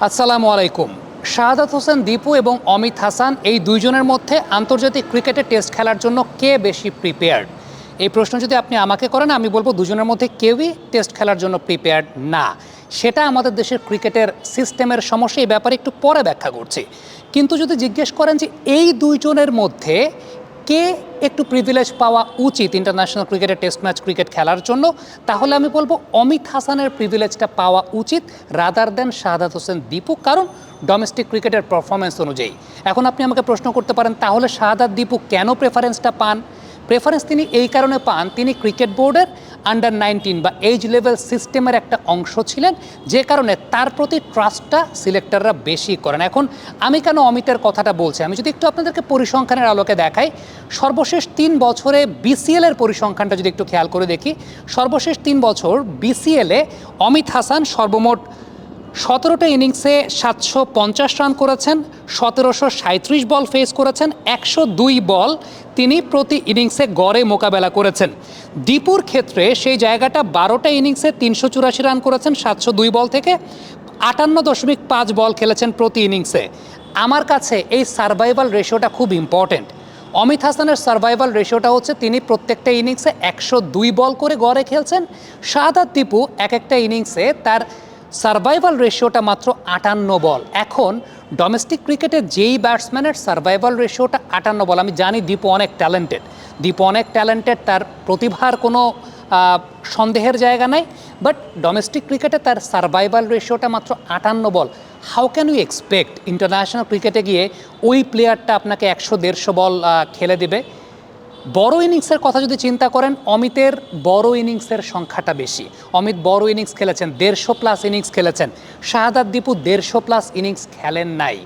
আসসালামু আলাইকুম। শাহাদাত হোসেন দীপু এবং অমিত হাসান এই দুইজনের মধ্যে আন্তর্জাতিক ক্রিকেটে টেস্ট খেলার জন্য কে বেশি প্রিপেয়ার্ড? এই প্রশ্ন যদি আপনি আমাকে করেন, আমি বলবো দুজনের মধ্যে কেউই টেস্ট খেলার জন্য প্রিপেয়ার্ড না। সেটা আমাদের দেশের ক্রিকেটের সিস্টেমের সমস্যা, এই ব্যাপারে একটু পরে ব্যাখ্যা করছি। কিন্তু যদি জিজ্ঞেস করেন যে এই দুইজনের মধ্যে কে একটু প্রিভিলেজ পাওয়া উচিত ইন্টারন্যাশনাল ক্রিকেটে টেস্ট ম্যাচ ক্রিকেট খেলার জন্য, তাহলে আমি বলবো অমিত হাসানের প্রিভিলেজটা পাওয়া উচিত রাদার দেন শাহাদাত হোসেন দীপু, কারণ ডোমেস্টিক ক্রিকেটের পারফরমেন্স অনুযায়ী। এখন আপনি আমাকে প্রশ্ন করতে পারেন, তাহলে শাহাদাত দীপু কেন প্রেফারেন্সটা পান? প্রেফারেন্স তিনি এই কারণে পান, তিনি ক্রিকেট বোর্ডের আন্ডার-19 বা এজ লেভেল সিস্টেমের একটা অংশ ছিলেন, যে কারণে তার প্রতি ট্রাস্টটা সিলেক্টররা বেশি করেন। এখন আমি কেন অমিতের কথাটা বলছি, আমি যদি একটু আপনাদেরকে পরিসংখ্যানের আলোকে দেখাই, সর্বশেষ 3 বছরে বিসিএলের পরিসংখ্যানটা যদি একটু খেয়াল করে দেখি, সর্বশেষ 3 বছর বিসিএলে অমিত হাসান সর্বমোট 17টা ইনিংসে 750 রান করেছেন, 1737 বল ফেস করেছেন, 102 বল তিনি প্রতি ইনিংসে গড়ে মোকাবেলা করেছেন। দীপুর ক্ষেত্রে সেই জায়গাটা 12টা ইনিংসে 384 রান করেছেন 702 বল থেকে, 58.5 বল খেলেছেন প্রতি ইনিংসে। আমার কাছে এই সার্ভাইভাল রেশিওটা খুব ইম্পর্টেন্ট। অমিত হাসানের সার্ভাইভাল রেশিওটা হচ্ছে তিনি প্রত্যেকটা ইনিংসে 102 বল করে গড়ে খেলছেন। শাহাদাত দীপু এক একটা ইনিংসে তার সার্ভাইভাল রেশিওটা মাত্র 58 বল। এখন ডোমেস্টিক ক্রিকেটে যেই ব্যাটসম্যানের সার্ভাইভাল রেশিওটা 58 বল, আমি জানি দীপু অনেক ট্যালেন্টেড, তার প্রতিভার কোনো সন্দেহের জায়গা নাই, বাট ডোমেস্টিক ক্রিকেটে তার সার্ভাইভাল রেশিওটা মাত্র 58 ball. How can you expect international ক্রিকেটে গিয়ে ওই প্লেয়ারটা আপনাকে 100-150 বল খেলে দেবে? বড় ইনিংসের কথা যদি চিন্তা করেন, অমিতের বড় ইনিংসের সংখ্যাটা বেশি। অমিত বড় ইনিংস খেলেছেন, 150+ ইনিংস খেলেছেন। শাহাদাত দীপু 150+ ইনিংস খেলেন নাই।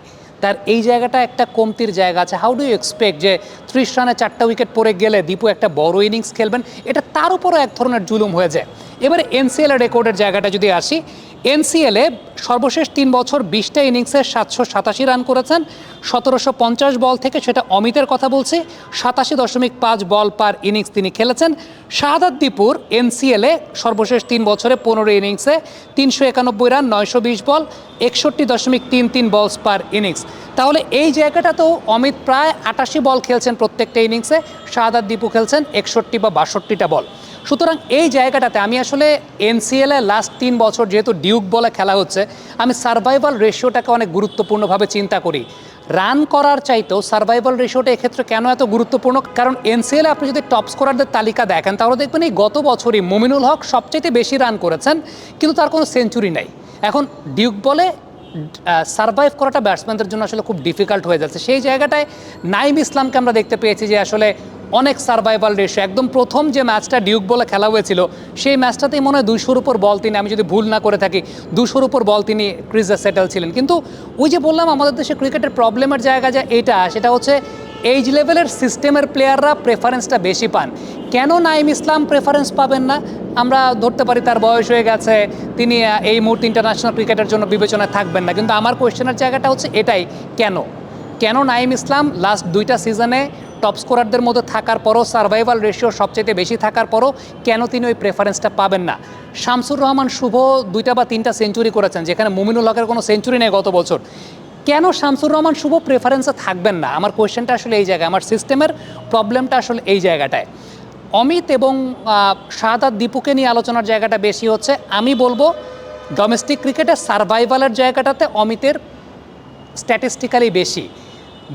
তার এই জায়গাটা একটা কমতির জায়গা আছে। হাউ ডু ইউ এক্সপেক্ট যে 30 রানে 4টা উইকেট পড়ে গেলে দীপু একটা বড় ইনিংস খেলবেন? এটা তার উপরও এক ধরনের জুলুম হয়ে যায়। এবারে এনসিএলের রেকর্ডের জায়গাটা যদি আসি, এনসিএলে সর্বশেষ 3 বছর 20টা ইনিংসে 787 রান করেছেন 1750 বল থেকে, সেটা অমিতের কথা বলছি। 87.5 বল পার ইনিংস তিনি খেলেছেন। শাহাদাত দীপুর এনসিএলে সর্বশেষ 3 বছরে 15 ইনিংসে 391 রান 920 বল, 61.33 বলস পার ইনিংস। তাহলে এই জায়গাটাতেও অমিত প্রায় 88 বল খেলছেন প্রত্যেকটা ইনিংসে, শাহাদাত দীপু খেলছেন 61 বা 62টা বল। সুতরাং এই জায়গাটাতে আমি আসলে এনসিএলে লাস্ট 3 বছর যেহেতু ডিউক বলে খেলা হচ্ছে, আমি সার্ভাইভাল রেশিওটাকে অনেক গুরুত্বপূর্ণভাবে চিন্তা করি। রান করার চাইতেও সার্ভাইভাল রেশিওটা এক্ষেত্রে কেন এত গুরুত্বপূর্ণ? কারণ এনসিএলে আপনি যদি টপ স্কোরারদের তালিকা দেখেন, তাহলে দেখবেন এই গত বছরই মুমিনুল হক সবচেয়ে বেশি রান করেছেন, কিন্তু তার কোনো সেঞ্চুরি নাই। এখন ডিউক বলে সার্ভাইভ করাটা ব্যাটসম্যানদের জন্য আসলে খুব ডিফিকাল্ট হয়ে যাচ্ছে। সেই জায়গাটায় নাইম ইসলামকে আমরা দেখতে পেয়েছি যে আসলে অনেক সার্ভাইভাল রেশিও। একদম প্রথম যে ম্যাচটা ডিউক বলে খেলা হয়েছিল, সেই ম্যাচটাতেই মনে হয় 200-র উপর বল তিনি, আমি যদি ভুল না করে থাকি, 200-র উপর বল তিনি ক্রিজে সেটেল ছিলেন। কিন্তু ওই যে বললাম, আমাদের দেশে ক্রিকেটের প্রবলেমের জায়গা যে সেটা হচ্ছে এইজ লেভেলের সিস্টেমের প্লেয়াররা প্রেফারেন্সটা বেশি পান। কেন নাইম ইসলাম প্রেফারেন্স পাবেন না? আমরা ধরতে পারি তার বয়স হয়ে গেছে, তিনি এই মুহূর্তে ইন্টারন্যাশনাল ক্রিকেটের জন্য বিবেচনায় থাকবেন না। কিন্তু আমার কোয়েশ্চেনের জায়গাটা হচ্ছে এটাই, কেন নাইম ইসলাম লাস্ট 2টা সিজনে টপ স্কোরারদের মধ্যে থাকার পরও, সার্ভাইভাল রেশিও সবচেয়ে বেশি থাকার পরও কেন তিনি ওই প্রেফারেন্সটা পাবেন না? শামসুর রহমান শুভ 2টা বা 3টা সেঞ্চুরি করেছেন, যেখানে মুমিনুল হকের কোনো সেঞ্চুরি নেই গত বছর। কেন শামসুর রহমান শুভ প্রেফারেন্সে থাকবেন না? আমার কোয়েশ্চেনটা আসলে এই জায়গায়, আমার সিস্টেমের প্রবলেমটা আসলে এই জায়গাটায়। অমিত এবং শাহাদাত দীপুকে নিয়ে আলোচনার জায়গাটা বেশি হচ্ছে। আমি বলবো ডোমেস্টিক ক্রিকেটের সার্ভাইভালের জায়গাটাতে অমিতের স্ট্যাটিস্টিক্যালি বেশি।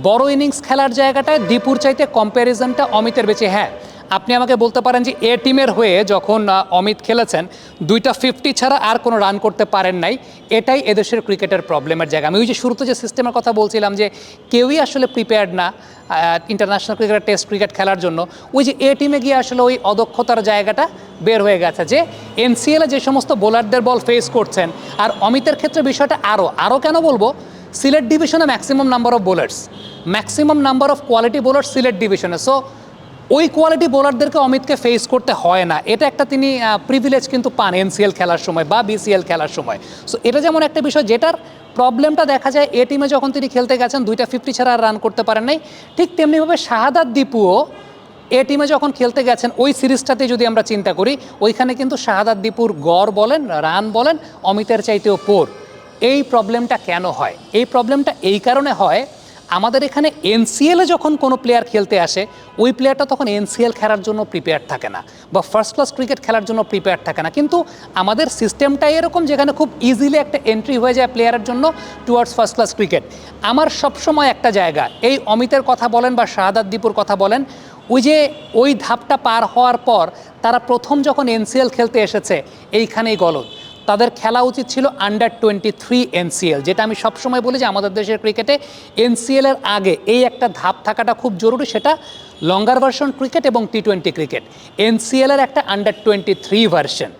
বড় ইনিংস খেলার জায়গাটায় দীপুর চাইতে কম্প্যারিজনটা অমিতের বেশি। হ্যাঁ, আপনি আমাকে বলতে পারেন যে এ টিমের হয়ে যখন অমিত খেলেছেন, 2টা 50 ছাড়া আর কোনো রান করতে পারেন নাই। এটাই এদেশের ক্রিকেটের প্রবলেমের জায়গা। আমি ওই যে শুরুতে যে সিস্টেমের কথা বলছিলাম, যে কেউই আসলে প্রিপেয়ার্ড না ইন্টারন্যাশনাল ক্রিকেট টেস্ট ক্রিকেট খেলার জন্য, ওই যে এ টিমে গিয়ে আসলে ওই অদক্ষতার জায়গাটা বের হয়ে গেছে। যে এনসিএলে যে সমস্ত বোলারদের বল ফেস করছেন, আর অমিতের ক্ষেত্রে বিষয়টা আরও কেন বলবো, সিলেট ডিভিশনে maximum number of quality bowler Sylhet ডিভিশনে। সো ওই কোয়ালিটি বোলারদেরকে অমিতকে ফেস করতে হয় না। এটা একটা তিনি প্রিভিলেজ কিন্তু পান এনসিএল খেলার সময় বা বিসিএল খেলার সময়। সো এটা যেমন একটা বিষয়, যেটার প্রবলেমটা দেখা যায় এ টিমে যখন তিনি খেলতে গেছেন, 2টা 50 ছাড়া আর রান করতে পারেন নাই। ঠিক তেমনিভাবে শাহাদাত দীপুও এ টিমে যখন খেলতে গেছেন, ওই সিরিজটাতে যদি আমরা চিন্তা করি, ওইখানে কিন্তু শাহাদাত দীপুর গড় বলেন, রান বলেন, অমিতের চাইতেও পোর। এই প্রবলেমটা কেন হয়? এই প্রবলেমটা এই কারণে হয়, আমাদের এখানে এনসিএলে যখন কোনো প্লেয়ার খেলতে আসে, ওই প্লেয়ারটা তখন এনসিএল খেলার জন্য প্রিপেয়ার থাকে না, বা ফার্স্ট ক্লাস ক্রিকেট খেলার জন্য প্রিপেয়ার থাকে না। কিন্তু আমাদের সিস্টেমটাই এরকম যেখানে খুব ইজিলি একটা এন্ট্রি হয়ে যায় প্লেয়ারের জন্য টুয়ার্ডস ফার্স্ট ক্লাস ক্রিকেট। আমার সবসময় একটা জায়গা, এই অমিতের কথা বলেন বা শাহাদাত দীপুর কথা বলেন, ওই ধাপটা পার হওয়ার পর তারা প্রথম যখন এনসিএল খেলতে এসেছে, এইখানেই গলদ। তাদের খেলা উচিত ছিল আন্ডার-23 এনসিএল, যেটা আমি সবসময় বলি যে আমাদের দেশের ক্রিকেটে এনসিএলের আগে এই একটা ধাপ থাকাটা খুব জরুরি, সেটা লঙ্গার ভার্সন ক্রিকেট এবং টি-20 ক্রিকেট। এনসিএলের একটা আন্ডার-23 ভার্সন,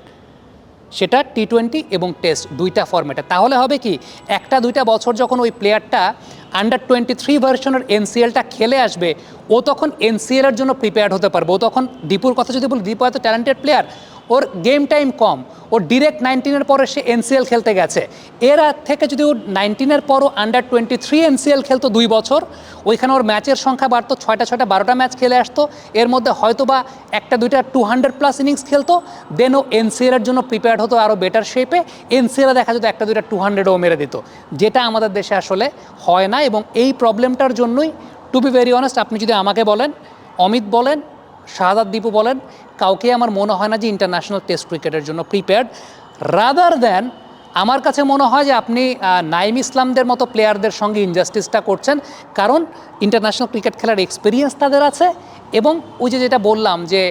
সেটা টি-20 এবং টেস্ট দুইটা ফরম্যাটে। তাহলে হবে কি, একটা দুইটা বছর যখন ওই প্লেয়ারটা আন্ডার-23 ভার্সনের এনসিএলটা খেলে আসবে, ও তখন এনসিএলের জন্য প্রিপেয়ার্ড হতে পারবে। ও তখন দীপুর কথা যদি বলি, দীপু এত ট্যালেন্টেড প্লেয়ার, ওর গেম টাইম কম, ও ডিরেক্ট 19-এর পরে সে এনসিএল খেলতে গেছে। এর থেকে যদি ও 19-এর পরও আন্ডার-23 এনসিএল খেলতো 2 বছর, ওইখানে ওর ম্যাচের সংখ্যা বাড়তো, 6টা 12টা ম্যাচ খেলে আসতো, এর মধ্যে হয়তো বা একটা দুইটা 200+ ইনিংস খেলতো, দেন ও এনসিএলের জন্য প্রিপেয়ার্ড হতো আরও বেটার শেপে। এনসিএলে দেখা যেত একটা দুইটা 200ও মেরে দিত, যেটা আমাদের দেশে আসলে হয় না। এবং এই প্রবলেমটার জন্যই, টু বি ভেরি অনেস্ট, আপনি যদি আমাকে বলেন, অমিত বলেন, শাহাদাত দীপু বলেন, কাউকে আমার মনে হয় না যে ইন্টারন্যাশনাল টেস্ট ক্রিকেটের জন্য প্রিপেয়ার্ড। রাদার দ্যান আমার কাছে মনে হয় যে আপনি নাইম ইসলামদের মতো প্লেয়ারদের সঙ্গে ইনজাস্টিসটা করছেন, কারণ ইন্টারন্যাশনাল ক্রিকেট খেলার এক্সপিরিয়েন্স তাদের আছে। এবং ওই যেটা বললাম যে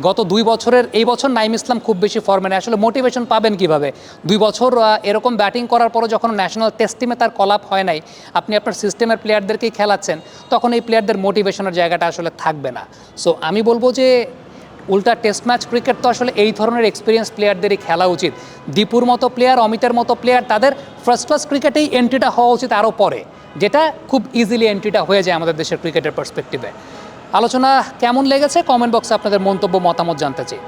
গত 2 বছরের, এই বছর নাইম ইসলাম খুব বেশি ফর্মে নেই, আসলে মোটিভেশন পাবেন কিভাবে? 2 বছর এরকম ব্যাটিং করার পরও যখন ন্যাশনাল টেস্ট টিমে তার কলাপ হয় নাই, আপনি আপনার সিস্টেমের প্লেয়ারদেরকেই খেলাচ্ছেন, তখন এই প্লেয়ারদের মোটিভেশনের জায়গাটা আসলে থাকবে না। সো আমি বলবো যে উল্টা টেস্ট ম্যাচ ক্রিকেট তো আসলে এই ধরনের এক্সপিরিয়েন্স প্লেয়ারদেরই খেলা উচিত। দীপুর মতো প্লেয়ার, অমিতের মতো প্লেয়ার, তাদের ফার্স্ট ক্লাস ক্রিকেটেই এন্ট্রিটা হওয়া উচিত আরও পরে, যেটা খুব ইজিলি এন্ট্রিটা হয়ে যায় আমাদের দেশের ক্রিকেটের পার্সপেক্টিভে। আলোচনা কেমন লেগেছে কমেন্ট বক্সে আপনাদের মন্তব্য, মতামত জানতে চাই।